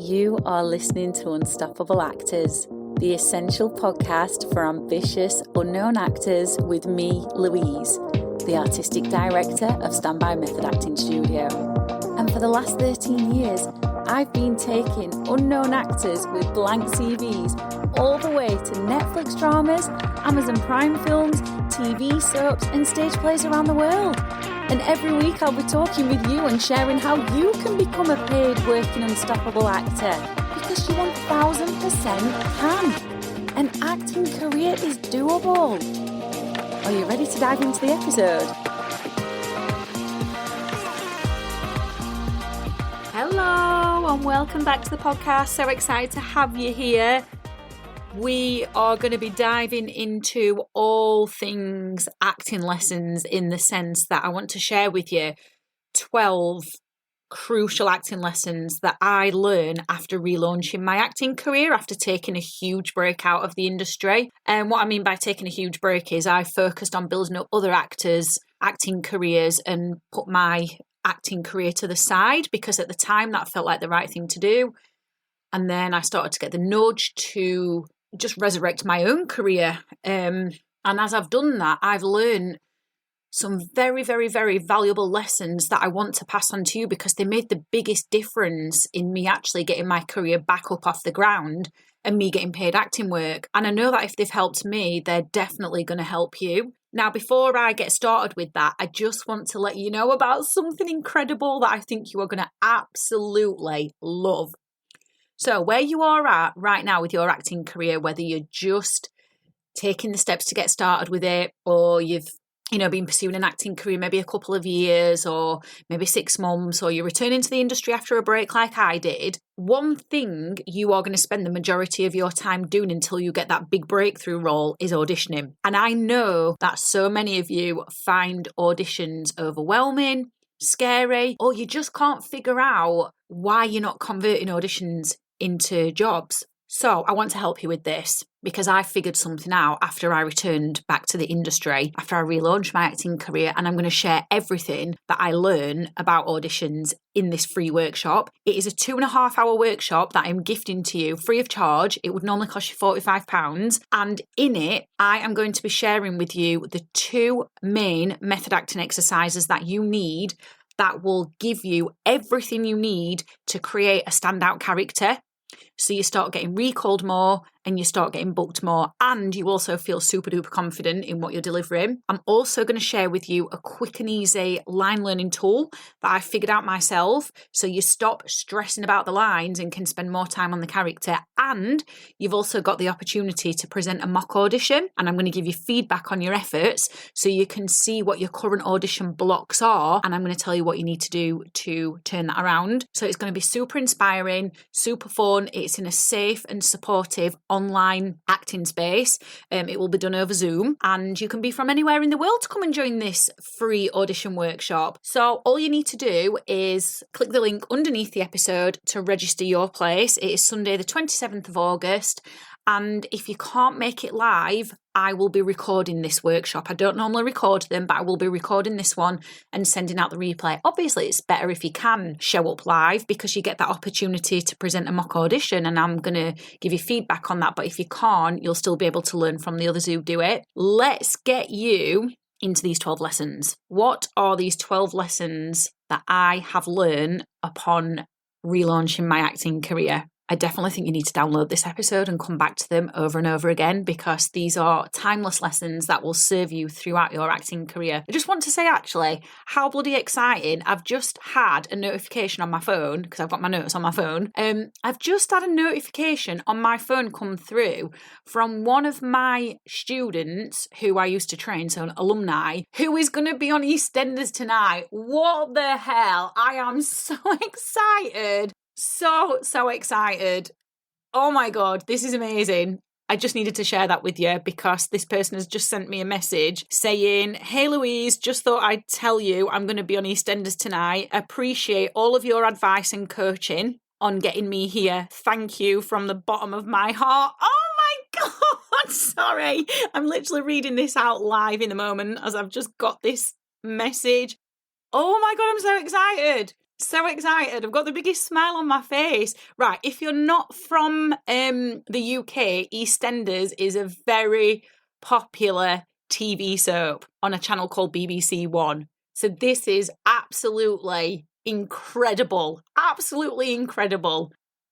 You are listening to Unstoppable Actors, the essential podcast for ambitious, unknown actors with me, Louise, the artistic director of Standby Method Acting Studio. And for the last 13 years, I've been taking unknown actors with blank CVs all the way to Netflix dramas, Amazon Prime films, TV soaps, and stage plays around the world. And every week I'll be talking with you and sharing how you can become a paid working unstoppable actor, because you 1000% can. An acting career is doable. Are you ready to dive into the episode? Hello and welcome back to the podcast. So excited to have you here. We are going to be diving into all things acting lessons, in the sense that I want to share with you 12 crucial acting lessons that I learned after relaunching my acting career, after taking a huge break out of the industry. And what I mean by taking a huge break is I focused on building up other actors' acting careers and put my acting career to the side, because at the time that felt like the right thing to do. And then I started to get the nudge to just resurrect my own career. And as I've done that, I've learned some very, very, very valuable lessons that I want to pass on to you, because they made the biggest difference in me actually getting my career back up off the ground and me getting paid acting work. And I know that if they've helped me, they're definitely going to help you. Now, before I get started with that, I just want to let you know about something incredible that I think you are going to absolutely love. So where you are at right now with your acting career, whether you're just taking the steps to get started with it, or you've been pursuing an acting career maybe a couple of years or maybe 6 months, or you're returning to the industry after a break like I did, one thing you are going to spend the majority of your time doing until you get that big breakthrough role is auditioning. And I know that so many of you find auditions overwhelming, scary, or you just can't figure out why you're not converting auditions into jobs. So I want to help you with this, because I figured something out after I returned back to the industry, after I relaunched my acting career, and I'm going to share everything that I learn about auditions in this free workshop. It is a 2.5-hour workshop that I'm gifting to you free of charge. It would normally cost you £45. And in it, I am going to be sharing with you the 2 main method acting exercises that you need, that will give you everything you need to create a standout character. So you start getting recalled more and you start getting booked more, and you also feel super duper confident in what you're delivering. I'm also going to share with you a quick and easy line learning tool that I figured out myself, so you stop stressing about the lines and can spend more time on the character. And you've also got the opportunity to present a mock audition, and I'm going to give you feedback on your efforts so you can see what your current audition blocks are, and I'm going to tell you what you need to do to turn that around. So it's going to be super inspiring, super fun. It's in a safe and supportive online acting space. It will be done over Zoom, and you can be from anywhere in the world to come and join this free audition workshop. So all you need to do is click the link underneath the episode to register your place. It is Sunday the 27th of August. And if you can't make it live, I will be recording this workshop. I don't normally record them, but I will be recording this one and sending out the replay. Obviously, it's better if you can show up live, because you get that opportunity to present a mock audition, and I'm going to give you feedback on that. But if you can't, you'll still be able to learn from the others who do it. Let's get you into these 12 lessons. What are these 12 lessons that I have learned upon relaunching my acting career? I definitely think you need to download this episode and come back to them over and over again, because these are timeless lessons that will serve you throughout your acting career. I just want to say, actually, how bloody exciting. I've just had a notification on my phone, because I've got my notes on my phone. I've just had a notification on my phone come through from one of my students who I used to train, so an alumni, who is going to be on EastEnders tonight. What the hell? I am so excited. So excited. Oh my God, this is amazing. I just needed to share that with you, because this person has just sent me a message saying, "Hey Louise, just thought I'd tell you I'm going to be on EastEnders tonight. Appreciate all of your advice and coaching on getting me here. Thank you from the bottom of my heart." Oh my God, sorry. I'm literally reading this out live in the moment as I've just got this message. Oh my God, I'm so excited. So excited. I've got the biggest smile on my face. Right, if you're not from the UK, EastEnders is a very popular TV soap on a channel called BBC One. So this is absolutely incredible. Absolutely incredible.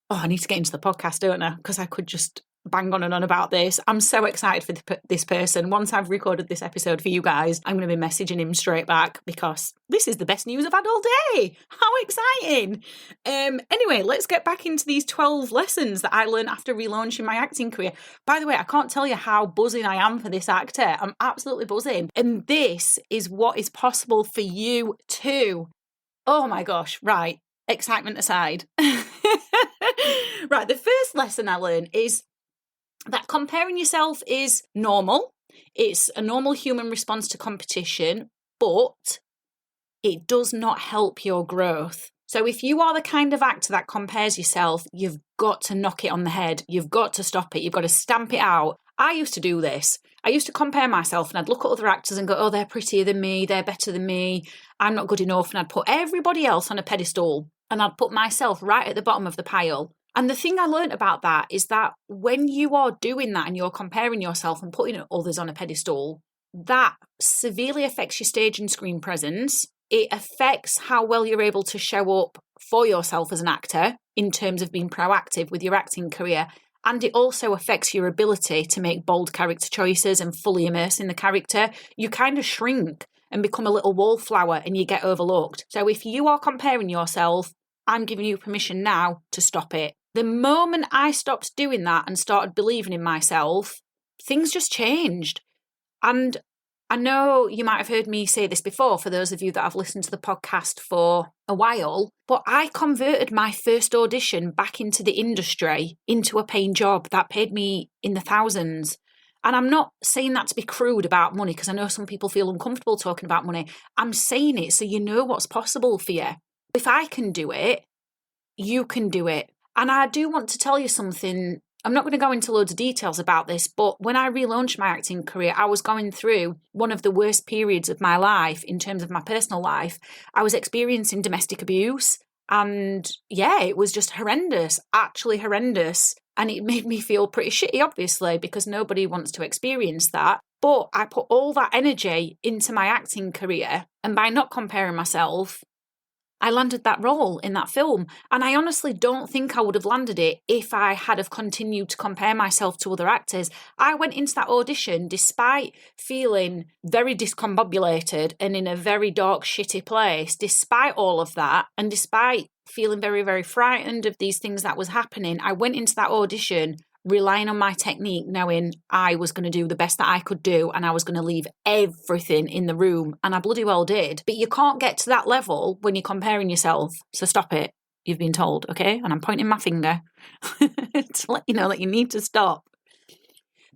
Oh, I need to get into the podcast, don't I? Because I could just bang on and on about this. I'm so excited for this person. Once I've recorded this episode for you guys, I'm going to be messaging him straight back because this is the best news I've had all day. How exciting. Anyway, let's get back into these 12 lessons that I learned after relaunching my acting career. By the way, I can't tell you how buzzing I am for this actor. I'm absolutely buzzing. And this is what is possible for you too. Oh my gosh, right. Excitement aside. Right, the first lesson I learned is that comparing yourself is normal. It's a normal human response to competition, but it does not help your growth. So if you are the kind of actor that compares yourself, you've got to knock it on the head. You've got to stop it. You've got to stamp it out. I used to do this. I used to compare myself and I'd look at other actors and go, oh, they're prettier than me. They're better than me. I'm not good enough. And I'd put everybody else on a pedestal and I'd put myself right at the bottom of the pile. And the thing I learned about that is that when you are doing that and you're comparing yourself and putting others on a pedestal, that severely affects your stage and screen presence. It affects how well you're able to show up for yourself as an actor in terms of being proactive with your acting career. And it also affects your ability to make bold character choices and fully immerse in the character. You kind of shrink and become a little wallflower and you get overlooked. So if you are comparing yourself, I'm giving you permission now to stop it. The moment I stopped doing that and started believing in myself, things just changed. And I know you might have heard me say this before, for those of you that have listened to the podcast for a while, but I converted my first audition back into the industry into a paying job that paid me in the thousands. And I'm not saying that to be crude about money, because I know some people feel uncomfortable talking about money. I'm saying it so you know what's possible for you. If I can do it, you can do it. And I do want to tell you something. I'm not going to go into loads of details about this, but when I relaunched my acting career, I was going through one of the worst periods of my life in terms of my personal life. I was experiencing domestic abuse. And yeah, it was just horrendous, actually horrendous. And it made me feel pretty shitty, obviously, because nobody wants to experience that. But I put all that energy into my acting career. And by not comparing myself, I landed that role in that film. And I honestly don't think I would have landed it if I had have continued to compare myself to other actors. I went into that audition despite feeling very discombobulated and in a very dark, shitty place. Despite all of that, and despite feeling very, very frightened of these things that was happening, I went into that audition relying on my technique, knowing I was going to do the best that I could do and I was going to leave everything in the room. And I bloody well did. But you can't get to that level when you're comparing yourself. So stop it. You've been told, okay? And I'm pointing my finger to let you know that you need to stop.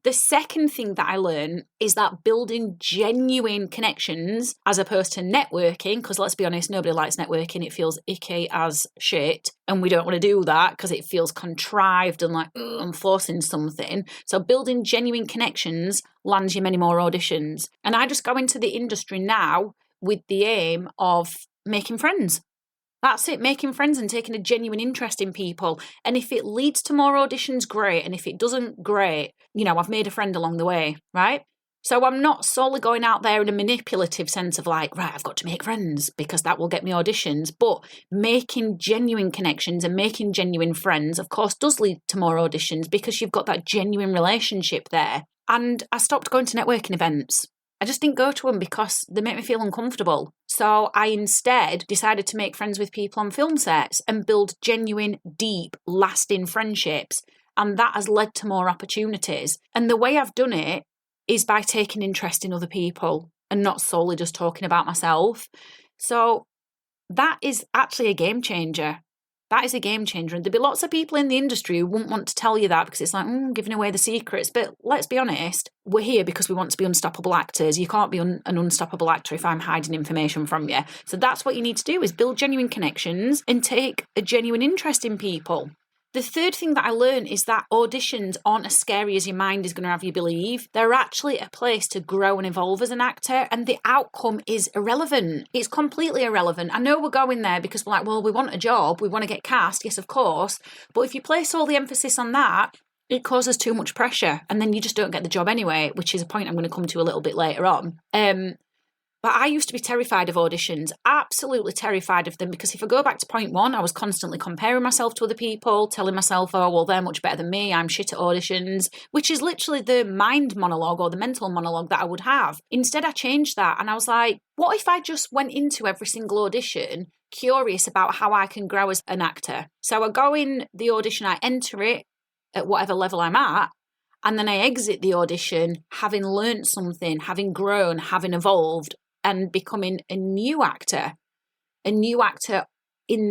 The second thing that I learned is that building genuine connections as opposed to networking, because let's be honest, nobody likes networking. It feels icky as shit. And we don't want to do that because it feels contrived and like, I'm forcing something. So building genuine connections lands you many more auditions. And I just go into the industry now with the aim of making friends. That's it, making friends and taking a genuine interest in people. And if it leads to more auditions, great. And if it doesn't, great. You know, I've made a friend along the way, right? So I'm not solely going out there in a manipulative sense of like, right, I've got to make friends because that will get me auditions. But making genuine connections and making genuine friends, of course, does lead to more auditions because you've got that genuine relationship there. And I stopped going to networking events. I just didn't go to them because they make me feel uncomfortable. So I instead decided to make friends with people on film sets and build genuine, deep, lasting friendships. And that has led to more opportunities. And the way I've done it is by taking interest in other people and not solely just talking about myself. So that is actually a game changer. That is a game changer. And there'll be lots of people in the industry who won't want to tell you that because it's like, giving away the secrets. But let's be honest, we're here because we want to be unstoppable actors. You can't be an unstoppable actor if I'm hiding information from you. So that's what you need to do, is build genuine connections and take a genuine interest in people. The third thing that I learned is that auditions aren't as scary as your mind is going to have you believe. They're actually a place to grow and evolve as an actor, and the outcome is irrelevant. It's completely irrelevant. I know we're going there because we're like, well, we want a job, we want to get cast, yes, of course. But if you place all the emphasis on that, it causes too much pressure, and then you just don't get the job anyway, which is a point I'm going to come to a little bit later on. But I used to be terrified of auditions, absolutely terrified of them, because if I go back to point one, I was constantly comparing myself to other people, telling myself, oh, well, they're much better than me, I'm shit at auditions, which is literally the mind monologue or the mental monologue that I would have. Instead, I changed that, and I was like, what if I just went into every single audition curious about how I can grow as an actor? So I go in the audition, I enter it at whatever level I'm at, and then I exit the audition having learnt something, having grown, having evolved, and becoming a new actor in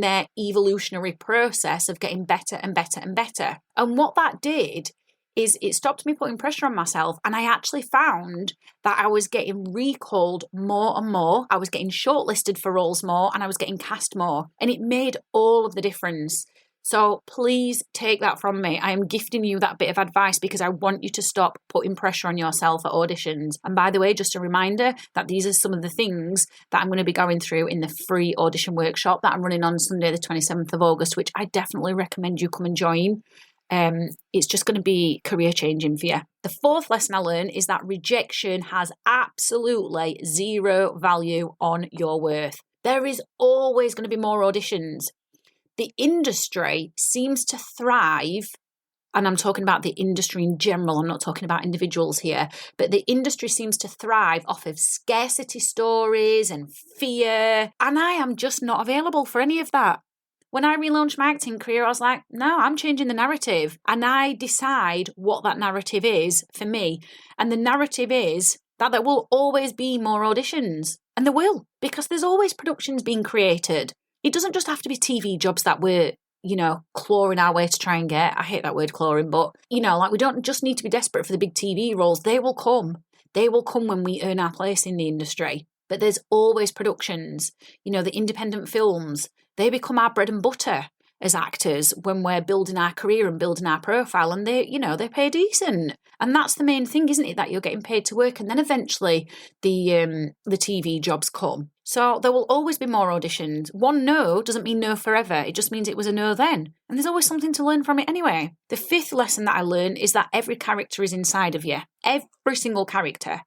their evolutionary process of getting better and better and better. And what that did is it stopped me putting pressure on myself, and I actually found that I was getting recalled more and more. I was getting shortlisted for roles more, and I was getting cast more, and it made all of the difference. So please take that from me. I am gifting you that bit of advice because I want you to stop putting pressure on yourself at auditions. And by the way, just a reminder that these are some of the things that I'm going to be going through in the free audition workshop that I'm running on Sunday, the 27th of August, which I definitely recommend you come and join. It's just going to be career changing for you. The fourth lesson I learned is that rejection has absolutely zero value on your worth. There is always going to be more auditions. The industry seems to thrive, and I'm talking about the industry in general, I'm not talking about individuals here, but the industry seems to thrive off of scarcity stories and fear, and I am just not available for any of that. When I relaunched my acting career, I was like, no, I'm changing the narrative, and I decide what that narrative is for me, and the narrative is that there will always be more auditions, and there will, because there's always productions being created. It doesn't just have to be TV jobs that we're, clawing our way to try and get. I hate that word clawing, but, we don't just need to be desperate for the big TV roles. They will come. They will come when we earn our place in the industry. But there's always productions. The independent films, they become our bread and butter as actors when we're building our career and building our profile, and they pay decent. And that's the main thing, isn't it? That you're getting paid to work, and then eventually the TV jobs come. So there will always be more auditions. One no doesn't mean no forever. It just means it was a no then. And there's always something to learn from it anyway. The fifth lesson that I learned is that every character is inside of you. Every single character.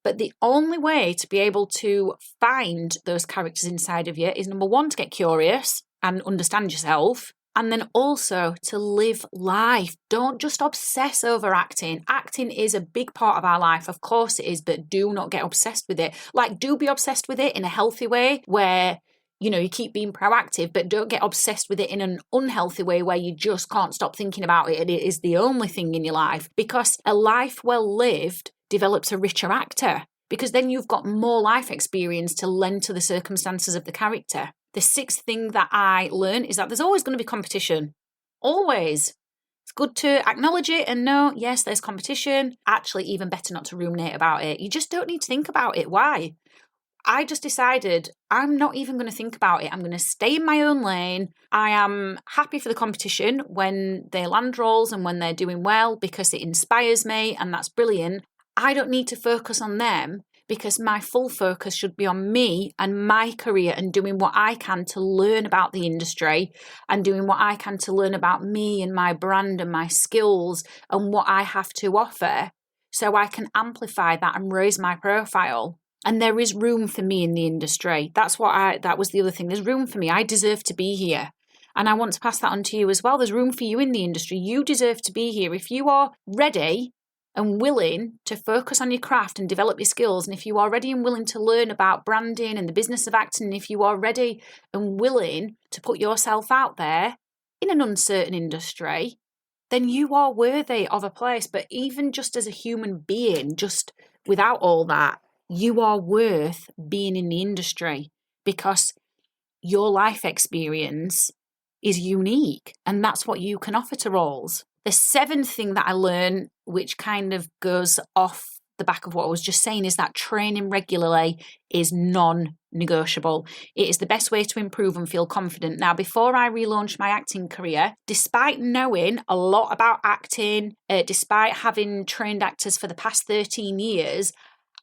But the only way to be able to find those characters inside of you is, number one, to get curious and understand yourself, and then also to live life. Don't just obsess over acting. Acting is a big part of our life, of course it is, but do not get obsessed with it. Do be obsessed with it in a healthy way where, you keep being proactive, but don't get obsessed with it in an unhealthy way where you just can't stop thinking about it and it is the only thing in your life. Because a life well lived develops a richer actor, because then you've got more life experience to lend to the circumstances of the character. The sixth thing that I learned is that there's always going to be competition. Always. It's good to acknowledge it and know, yes, there's competition. Actually, even better not to ruminate about it. You just don't need to think about it. Why? I just decided I'm not even going to think about it. I'm going to stay in my own lane. I am happy for the competition when they land roles and when they're doing well, because it inspires me and that's brilliant. I don't need to focus on them, because my full focus should be on me and my career and doing what I can to learn about the industry and doing what I can to learn about me and my brand and my skills and what I have to offer, so I can amplify that and raise my profile. And there is room for me in the industry. That was the other thing. There's room for me. I deserve to be here. And I want to pass that on to you as well. There's room for you in the industry. You deserve to be here. If you are ready and willing to focus on your craft and develop your skills, and if you are ready and willing to learn about branding and the business of acting, and if you are ready and willing to put yourself out there in an uncertain industry, then you are worthy of a place. But even just as a human being, just without all that, you are worth being in the industry, because your life experience is unique and that's what you can offer to roles. The seventh thing that I learned, which kind of goes off the back of what I was just saying is that training regularly is non-negotiable. It is the best way to improve and feel confident. Now, before I relaunched my acting career, despite knowing a lot about acting, despite having trained actors for the past 13 years,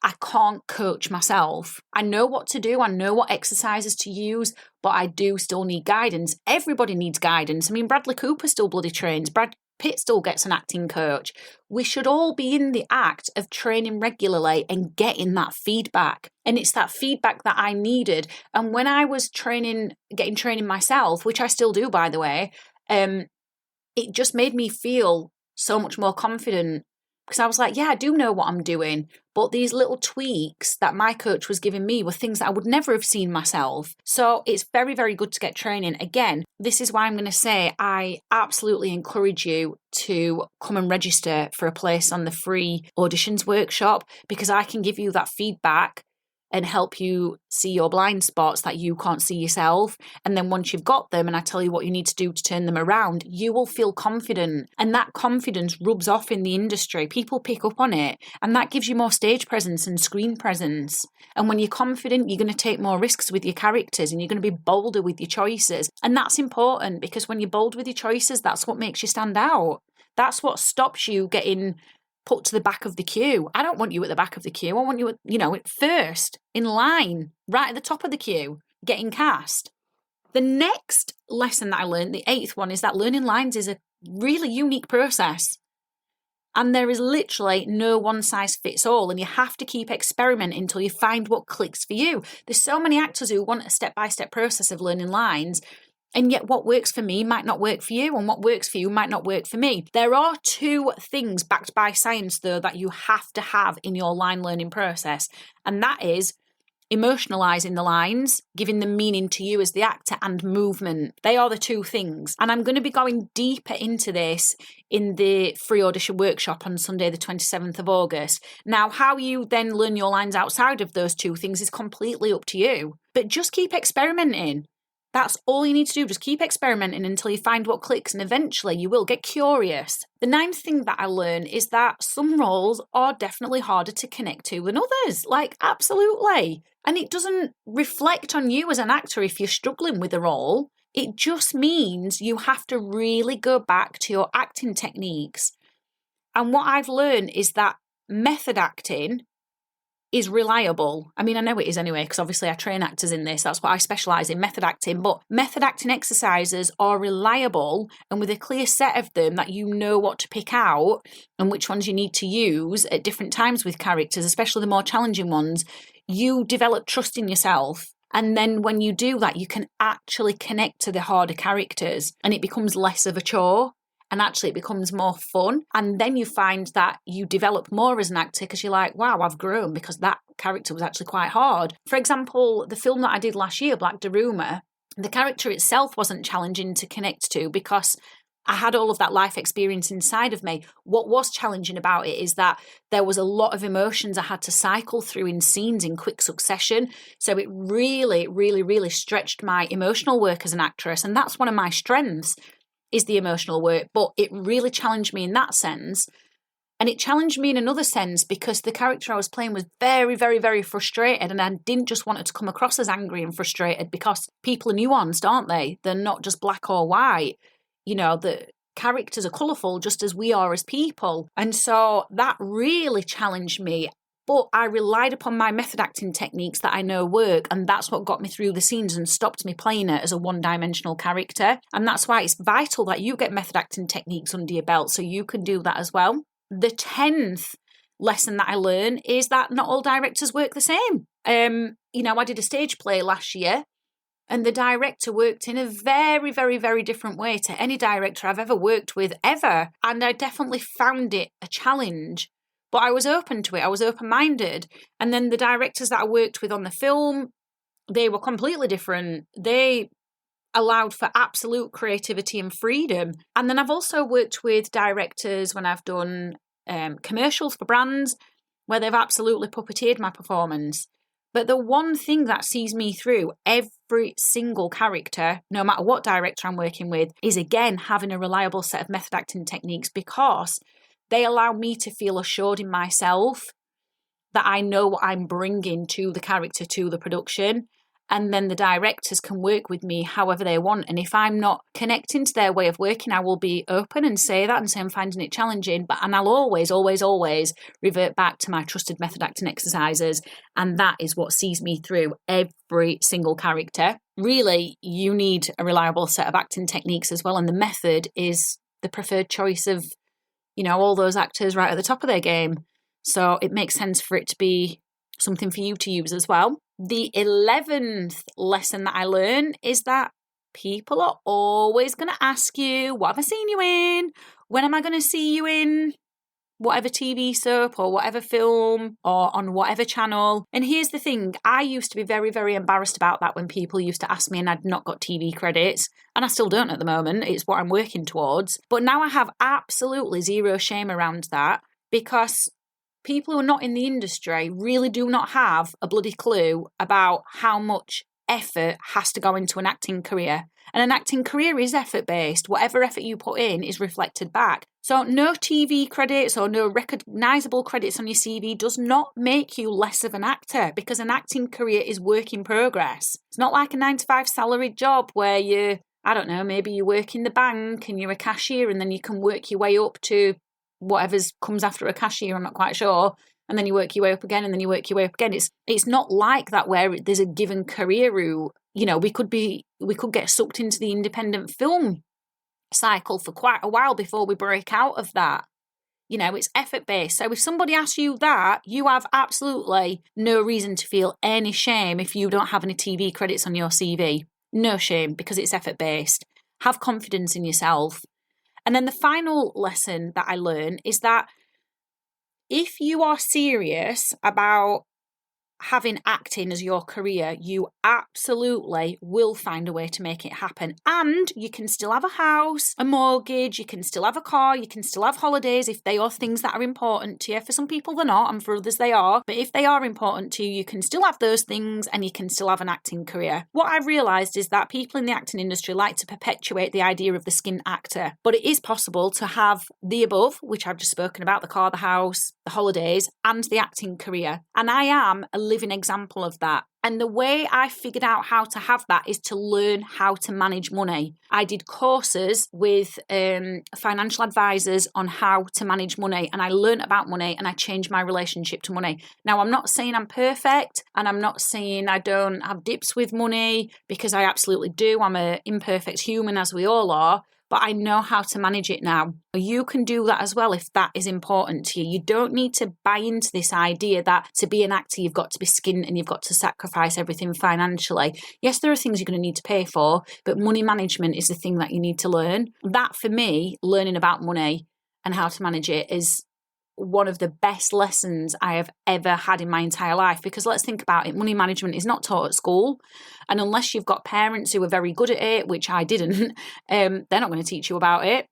I can't coach myself. I know what to do. I know what exercises to use, but I do still need guidance. Everybody needs guidance. I mean, Bradley Cooper still bloody trains. Brad Pitt still gets an acting coach. We should all be in the act of training regularly and getting that feedback. And it's that feedback that I needed. And when I was getting training myself, which I still do, by the way, it just made me feel so much more confident. Because I was like, yeah, I do know what I'm doing. But these little tweaks that my coach was giving me were things that I would never have seen myself. So it's very, very good to get training. Again, this is why I'm going to say I absolutely encourage you to come and register for a place on the free auditions workshop, because I can give you that feedback and help you see your blind spots that you can't see yourself. And then once you've got them and I tell you what you need to do to turn them around, you will feel confident. And that confidence rubs off in the industry. People pick up on it. And that gives you more stage presence and screen presence. And when you're confident, you're going to take more risks with your characters and you're going to be bolder with your choices. And that's important, because when you're bold with your choices, that's what makes you stand out. That's what stops you getting put to the back of the queue. I don't want you at the back of the queue. I want you at, first, in line, right at the top of the queue, getting cast. The next lesson that I learned, the 8th one, is that learning lines is a really unique process. And there is literally no one size fits all. And you have to keep experimenting until you find what clicks for you. There's so many actors who want a step-by-step process of learning lines. And yet what works for me might not work for you, and what works for you might not work for me. There are 2 things backed by science, though, that you have to have in your line learning process. And that is emotionalizing the lines, giving them meaning to you as the actor, and movement. They are the 2 things. And I'm going to be going deeper into this in the free audition workshop on Sunday, the 27th of August. Now, how you then learn your lines outside of those 2 things is completely up to you. But just keep experimenting. That's all you need to do. Just keep experimenting until you find what clicks, and eventually you will get curious. The 9th thing that I learned is that some roles are definitely harder to connect to than others. Like, absolutely. And it doesn't reflect on you as an actor if you're struggling with a role. It just means you have to really go back to your acting techniques. And what I've learned is that method acting is reliable. I mean, I know it is anyway, because obviously I train actors in this. That's what I specialise in, method acting. But method acting exercises are reliable, and with a clear set of them that you know what to pick out and which ones you need to use at different times with characters, especially the more challenging ones, you develop trust in yourself. And then when you do that, you can actually connect to the harder characters, and it becomes less of a chore. And actually it becomes more fun. And then you find that you develop more as an actor, because you're like, wow, I've grown because that character was actually quite hard. For example, the film that I did last year, Black Daruma, the character itself wasn't challenging to connect to because I had all of that life experience inside of me. What was challenging about it is that there was a lot of emotions I had to cycle through in scenes in quick succession. So it really, really, really stretched my emotional work as an actress. And that's one of my strengths, is the emotional work. But it really challenged me in that sense. And it challenged me in another sense because the character I was playing was very, very, very frustrated. And I didn't just want her to come across as angry and frustrated, because people are nuanced, aren't they? They're not just black or white. You know, the characters are colourful just as we are as people. And so that really challenged me. But I relied upon my method acting techniques that I know work, and that's what got me through the scenes and stopped me playing it as a one-dimensional character. And that's why it's vital that you get method acting techniques under your belt so you can do that as well. The 10th lesson that I learned is that not all directors work the same. I did a stage play last year, and the director worked in a very, very, very different way to any director I've ever worked with, ever. And I definitely found it a challenge. But I was open to it. I was open-minded. And then the directors that I worked with on the film, they were completely different. They allowed for absolute creativity and freedom. And then I've also worked with directors when I've done commercials for brands where they've absolutely puppeteered my performance. But the one thing that sees me through every single character, no matter what director I'm working with, is again having a reliable set of method acting techniques, because they allow me to feel assured in myself. that I know what I'm bringing to the character, to the production. And then the directors can work with me however they want. And if I'm not connecting to their way of working, I will be open and say that and say I'm finding it challenging. And I'll always, always, always revert back to my trusted method acting exercises. And that is what sees me through every single character. Really, you need a reliable set of acting techniques as well. And the method is the preferred choice of, all those actors right at the top of their game. So it makes sense for it to be something for you to use as well. The 11th lesson that I learned is that people are always going to ask you, what have I seen you in? When am I going to see you in whatever TV soap or whatever film or on whatever channel? And here's the thing, I used to be very, very embarrassed about that when people used to ask me and I'd not got TV credits. And I still don't at the moment. It's what I'm working towards. But now I have absolutely zero shame around that, because people who are not in the industry really do not have a bloody clue about how much effort has to go into an acting career. And an acting career is effort-based. Whatever effort you put in is reflected back. So no TV credits or no recognisable credits on your CV does not make you less of an actor, because an acting career is work in progress. It's not like a 9-to-5 salaried job where maybe you work in the bank and you're a cashier and then you can work your way up to whatever comes after a cashier, I'm not quite sure, and then you work your way up again and then you work your way up again. It's not like that where there's a given career route. We could get sucked into the independent film cycle for quite a while before we break out of that. It's effort based. So if somebody asks you that, you have absolutely no reason to feel any shame if you don't have any TV credits on your CV. No shame, because it's effort based. Have confidence in yourself. And then the final lesson that I learned is that if you are serious about having acting as your career, you absolutely will find a way to make it happen. And you can still have a house, a mortgage, you can still have a car, you can still have holidays if they are things that are important to you. For some people they're not, and for others they are. But if they are important to you, you can still have those things and you can still have an acting career. What I've realised is that people in the acting industry like to perpetuate the idea of the skint actor. But it is possible to have the above, which I've just spoken about, the car, the house, the holidays, and the acting career. And I am a living example of that. And the way I figured out how to have that is to learn how to manage money. I did courses with financial advisors on how to manage money, and I learned about money and I changed my relationship to money. Now, I'm not saying I'm perfect, and I'm not saying I don't have dips with money, because I absolutely do. I'm an imperfect human, as we all are. But I know how to manage it now. You can do that as well if that is important to you. You don't need to buy into this idea that to be an actor, you've got to be skint and you've got to sacrifice everything financially. Yes, there are things you're going to need to pay for, but money management is the thing that you need to learn. That, for me, learning about money and how to manage it is one of the best lessons I have ever had in my entire life, because let's think about it, money management is not taught at school, and unless you've got parents who are very good at it, which I didn't, they're not going to teach you about it,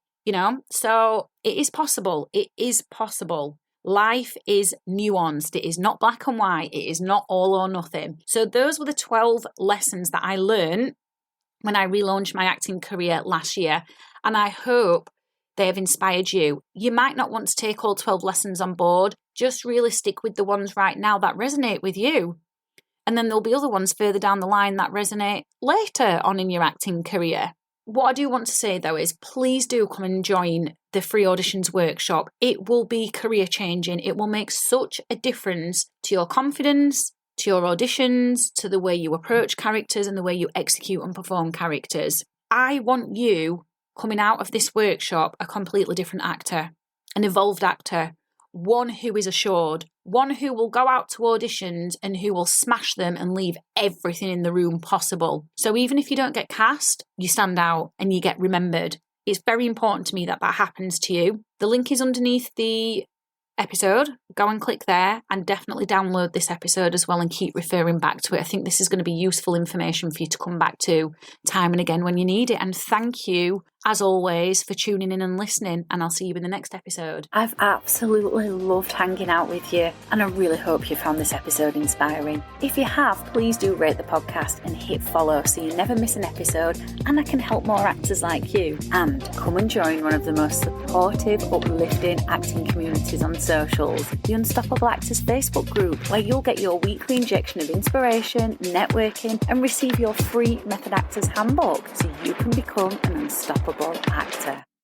so it is possible. Life is nuanced. It is not black and white. It is not all or nothing. So those were the 12 lessons that I learned when I relaunched my acting career last year, and I hope they have inspired you. You might not want to take all 12 lessons on board. Just really stick with the ones right now that resonate with you. And then there'll be other ones further down the line that resonate later on in your acting career. What I do want to say, though, is please do come and join the free auditions workshop. It will be career changing. It will make such a difference to your confidence, to your auditions, to the way you approach characters and the way you execute and perform characters. I want you coming out of this workshop a completely different actor, an evolved actor, one who is assured, one who will go out to auditions and who will smash them and leave everything in the room possible. So even if you don't get cast, you stand out and you get remembered. It's very important to me that that happens to you. The link is underneath the episode. Go and click there, and definitely download this episode as well and keep referring back to it. I think this is going to be useful information for you to come back to time and again when you need it. And thank you. as always, for tuning in and listening, and I'll see you in the next episode. I've absolutely loved hanging out with you, and I really hope you found this episode inspiring. If you have, please do rate the podcast and hit follow so you never miss an episode, and I can help more actors like you. And come and join one of the most supportive, uplifting acting communities on socials, the Unstoppable Actors Facebook group, where you'll get your weekly injection of inspiration, networking, and receive your free Method Actors handbook so you can become an unstoppable actor.